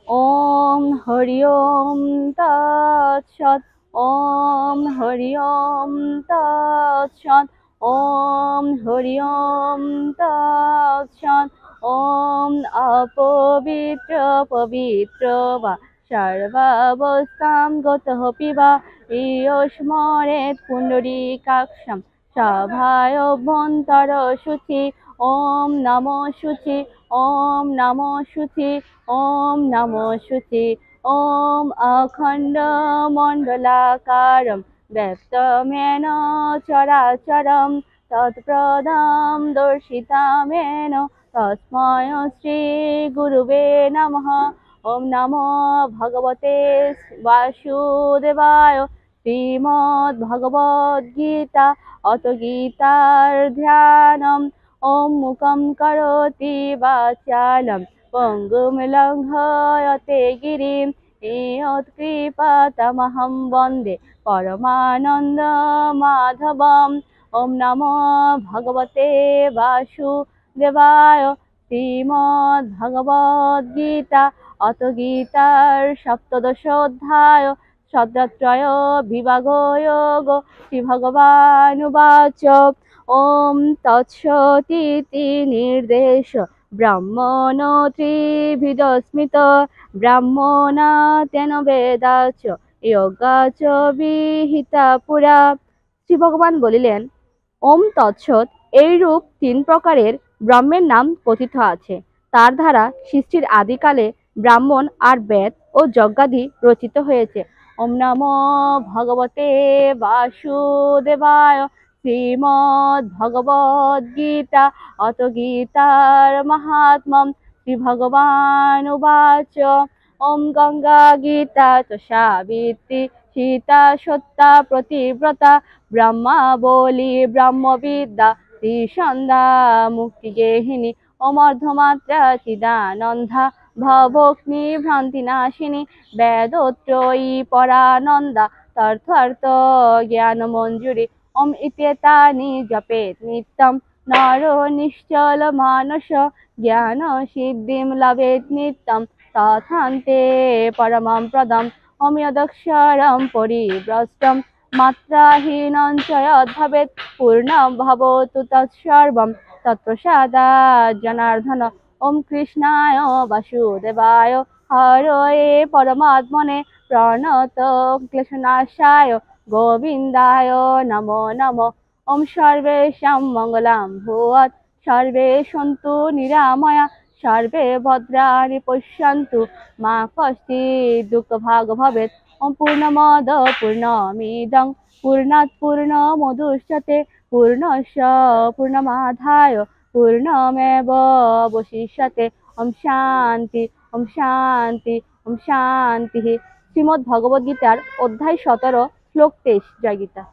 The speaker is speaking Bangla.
ওম হরি ওম তৎসৎ। ওম হরি ওম তৎসৎ। ওম হরি ওম তৎসৎ। ওম অপবিত্র পবিত্র বা সর্বাবস্থাম গতঃ পিবা ইয়স্মরেৎ পুণ্ডরীকাক্ষম সভায়ভ্যন্তর শুচি। ওম নমো শুচি। ওম নমো শুচি। ওম নমো শুচি। ওম অখণ্ড মণ্ডলাকারম ব্যক্তমেন চরাচরম তৎপ্রদম দর্শিতামেন তস্मै শ্রী গুরুবে নমঃ। ওম নমো ভগবতে বাসুদেবায়। শ্রীমদ্ ভগবদ গীতা অত গীতার ধ্যানম। ওম মুখম করোতি বাচালম পঙ্গুম লঙ্ঘয়তে গিরিম यत्कृपातमहं वन्दे परमानन्द माधवम्। ओम नमो भगवते वासुदेवाय। श्रीमद् भगवद गीता अथ गीतार सप्तदश अध्याय श्रद्धात्रय विभाग योग। श्री भगवानुवाच ओम तत्सदिति निर्देश ब्रह्मणो त्रिविधस्मृत ब्राह्मणा तेन वेदाच योगाच विहिता पुरा। শ্রী ভগবান বলিলেন, ওম তৎসৎ। এইরূপ তিন প্রকারের ব্রহ্মের নাম কথিত আছে। তার দ্বারা সৃষ্টির আদিকালে ব্রাহ্মণ আর বেদ ও যজ্ঞাদি রচিত হয়েছে। ওম নমো ভগবতে বাসুদেবায়। শ্রীমদ্ ভগবদ গীতা অত গীতার মাহাত্ম্যম। শ্রী ভগবান উবাচ ওম গঙ্গা গীতা চ সাবিত্রী সীতা সত্যা প্রতিব্রতা ব্রহ্মা বলি ব্রহ্মবিদ্যা ত্রিসন্ধ্যা মুক্তি গেহিনী। ওম অর্ধমাত্রা চিদানন্দা ভবগ্নি ভ্রান্তি নাশিনী বেদত্রয়ী পরানন্দা তথার্থ জ্ঞান মঞ্জুরি। ওম ইত্যেতানি জপেত নিত্যম নর নিশ্চল মানস জ্ঞান সিদ্ধিম লভেত নিত্যম তথান্তে পরমং পদম। ওম যদক্ষরম পরিভ্রষ্টম মাত্রাহীনং চ যদ্ভবেৎ পূর্ণং ভবতু তৎসর্বং তৎপ্রসাদাৎ জনার্দন। ওম কৃষ্ণায় বাসুদেবায় হরয়ে পরমাত্মনে প্রণত ক্লেশনাশায় গোবিন্দায় নমো নমঃ। ওম সর্বেষাং মঙ্গলং ভূয়াৎ সর্বে সন্তু নিরাময়া সর্বে ভদ্রাণি পশ্যন্তু মা কশ্চিৎ দুঃখভাগ ভবেৎ। ওম পূর্ণমদ পূর্ণমিদং পূর্ণাৎ পূর্ণমুদচ্যতে পূর্ণস্য পূর্ণমাদায় পূর্ণমেবাবশিষ্যতে। ওম শান্তি। ওম শান্তি। ওম শান্তি। শ্রীমদ্ ভগবদ গীতার অধ্যায় 17 শ্লোক 23। জয় গীতা।